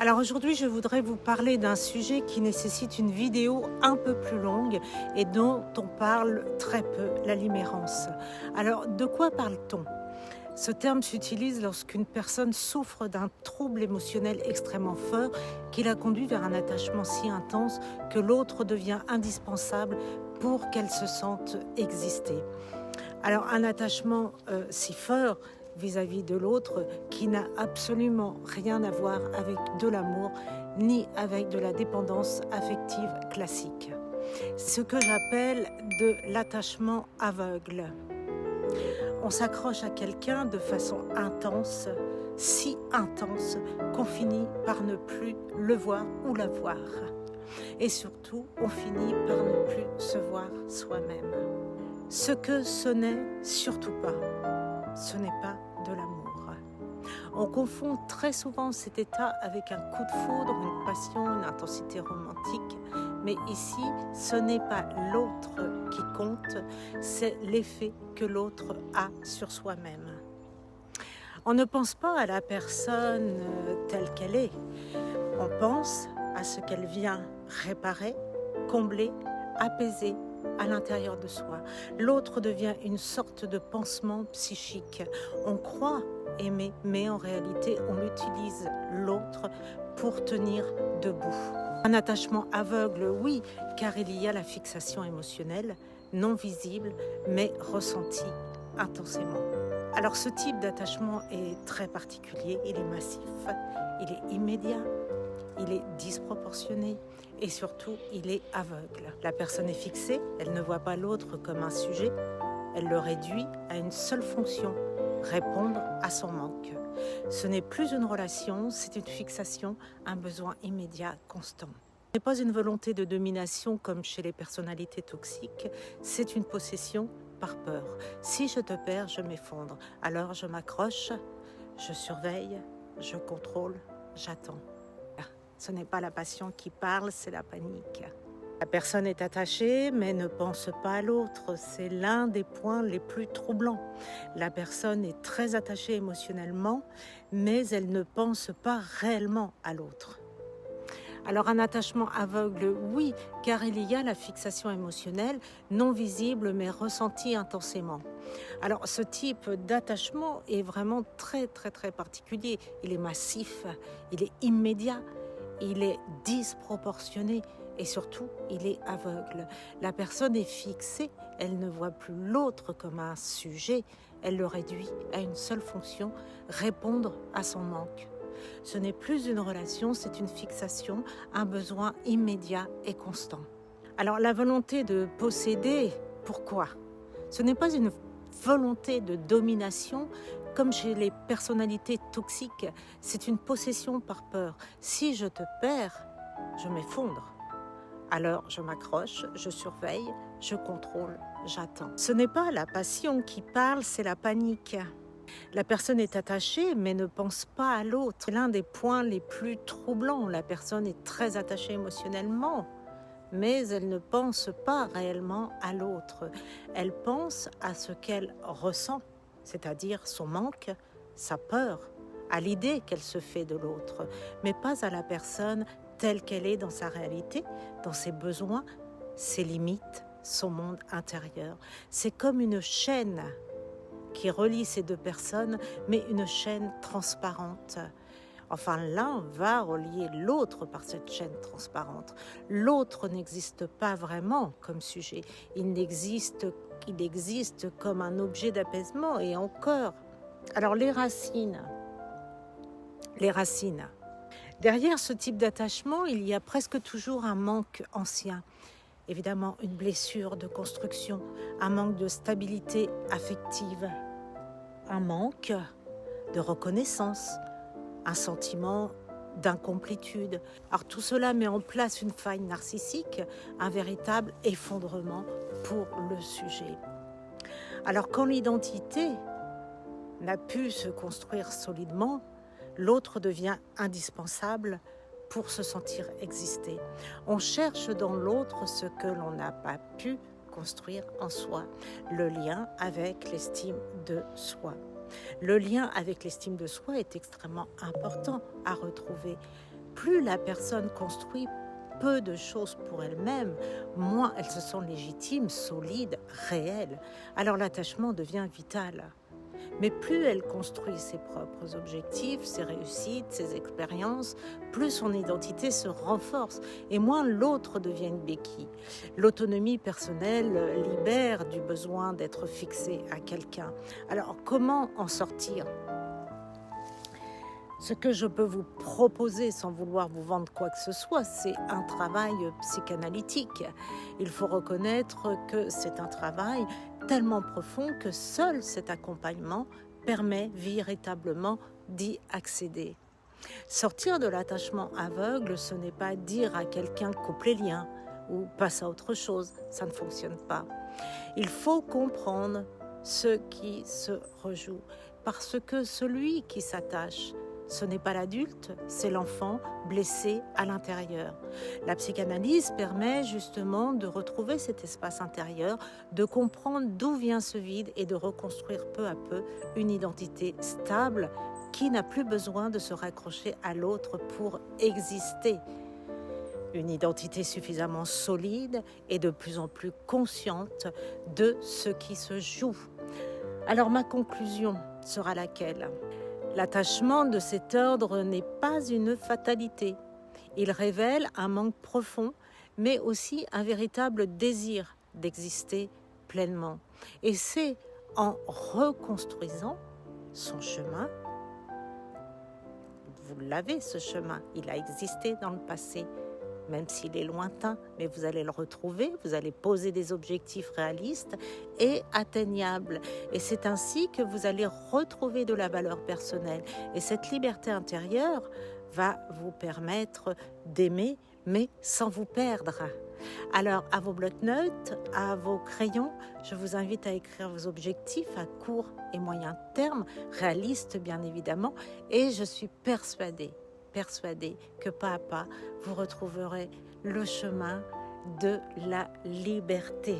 Alors aujourd'hui, je voudrais vous parler d'un sujet qui nécessite une vidéo un peu plus longue et dont on parle très peu, la limérance. Alors, de quoi parle-t-on ? Ce terme s'utilise lorsqu'une personne souffre d'un trouble émotionnel extrêmement fort qui la conduit vers un attachement si intense que l'autre devient indispensable pour qu'elle se sente exister. Alors, un attachement si fort vis-à-vis de l'autre qui n'a absolument rien à voir avec de l'amour ni avec de la dépendance affective classique. Ce que j'appelle de l'attachement aveugle. On s'accroche à quelqu'un de façon intense, si intense qu'on finit par ne plus le voir ou la voir. Et surtout, on finit par ne plus se voir soi-même. Ce que ce n'est surtout pas, ce n'est pas de l'amour. On confond très souvent cet état avec un coup de foudre, une passion, une intensité romantique. Mais ici, ce n'est pas l'autre qui compte, c'est l'effet que l'autre a sur soi-même. On ne pense pas à la personne telle qu'elle est. On pense à ce qu'elle vient réparer, combler, apaiser à l'intérieur de soi. L'autre devient une sorte de pansement psychique. On croit aimer, mais en réalité, on utilise l'autre pour tenir debout. Un attachement aveugle, oui, car il y a la fixation émotionnelle, non visible, mais ressentie intensément. Alors ce type d'attachement est très particulier, il est massif, il est immédiat, il est disproportionné et surtout, il est aveugle. La personne est fixée, elle ne voit pas l'autre comme un sujet, elle le réduit à une seule fonction, répondre à son manque. Ce n'est plus une relation, c'est une fixation, un besoin immédiat, constant. Ce n'est pas une volonté de domination comme chez les personnalités toxiques, c'est une possession par peur. Si je te perds, je m'effondre. Alors je m'accroche, je surveille, je contrôle, j'attends. Ce n'est pas la passion qui parle, c'est la panique. La personne est attachée, mais ne pense pas à l'autre. C'est l'un des points les plus troublants. La personne est très attachée émotionnellement, mais elle ne pense pas réellement à l'autre. Alors un attachement aveugle, oui, car il y a la fixation émotionnelle, non visible, mais ressentie intensément. Alors ce type d'attachement est vraiment très particulier. Il est massif, il est immédiat, il est disproportionné. Et surtout, il est aveugle. La personne est fixée, elle ne voit plus l'autre comme un sujet, elle le réduit à une seule fonction, répondre à son manque. Ce n'est plus une relation, c'est une fixation, un besoin immédiat et constant. Alors la volonté de posséder, pourquoi ? Ce n'est pas une volonté de domination comme chez les personnalités toxiques, c'est une possession par peur. Si je te perds, je m'effondre. Alors je m'accroche, je surveille, je contrôle, j'attends. Ce n'est pas la passion qui parle, c'est la panique. La personne est attachée mais ne pense pas à l'autre. C'est l'un des points les plus troublants. La personne est très attachée émotionnellement, mais elle ne pense pas réellement à l'autre. Elle pense à ce qu'elle ressent, c'est-à-dire son manque, sa peur, à l'idée qu'elle se fait de l'autre, mais pas à la personne telle qu'elle est dans sa réalité, dans ses besoins, ses limites, son monde intérieur. C'est comme une chaîne qui relie ces deux personnes, mais une chaîne transparente. Enfin, l'un va relier l'autre par cette chaîne transparente. L'autre n'existe pas vraiment comme sujet. Il existe comme un objet d'apaisement et encore. Alors, les racines. Derrière ce type d'attachement, il y a presque toujours un manque ancien. Évidemment, une blessure de construction, un manque de stabilité affective, un manque de reconnaissance, un sentiment d'incomplétude. Alors tout cela met en place une faille narcissique, un véritable effondrement pour le sujet. Alors quand l'identité n'a pu se construire solidement, l'autre devient indispensable pour se sentir exister. On cherche dans l'autre ce que l'on n'a pas pu construire en soi, le lien avec l'estime de soi. Le lien avec l'estime de soi est extrêmement important à retrouver. plus la personne construit peu de choses pour elle-même, moins elles se sentent légitimes, solides, réelles. Alors l'attachement devient vital. Mais plus elle construit ses propres objectifs, ses réussites, ses expériences, plus son identité se renforce et moins l'autre devient une béquille. L'autonomie personnelle libère du besoin d'être fixé à quelqu'un. Alors comment en sortir ? Ce que je peux vous proposer, sans vouloir vous vendre quoi que ce soit, c'est un travail psychanalytique. Il faut reconnaître que c'est un travail tellement profond que seul cet accompagnement permet véritablement d'y accéder. Sortir de l'attachement aveugle, ce n'est pas dire à quelqu'un coupe les liens ou passe à autre chose, ça ne fonctionne pas. Il faut comprendre ce qui se rejoue, parce que celui qui s'attache, ce n'est pas l'adulte, c'est l'enfant blessé à l'intérieur. La psychanalyse permet justement de retrouver cet espace intérieur, de comprendre d'où vient ce vide et de reconstruire peu à peu une identité stable qui n'a plus besoin de se raccrocher à l'autre pour exister. Une identité suffisamment solide et de plus en plus consciente de ce qui se joue. Alors ma conclusion sera laquelle ? L'attachement de cet ordre n'est pas une fatalité. Il révèle un manque profond, mais aussi un véritable désir d'exister pleinement. Et c'est en reconstruisant son chemin, vous l'avez ce chemin, il a existé dans le passé, même s'il est lointain, mais vous allez le retrouver, vous allez poser des objectifs réalistes et atteignables. Et c'est ainsi que vous allez retrouver de la valeur personnelle. Et cette liberté intérieure va vous permettre d'aimer, mais sans vous perdre. Alors, à vos blocs-notes, à vos crayons, je vous invite à écrire vos objectifs à court et moyen terme, réalistes bien évidemment, et je suis persuadée que pas à pas, vous retrouverez le chemin de la liberté.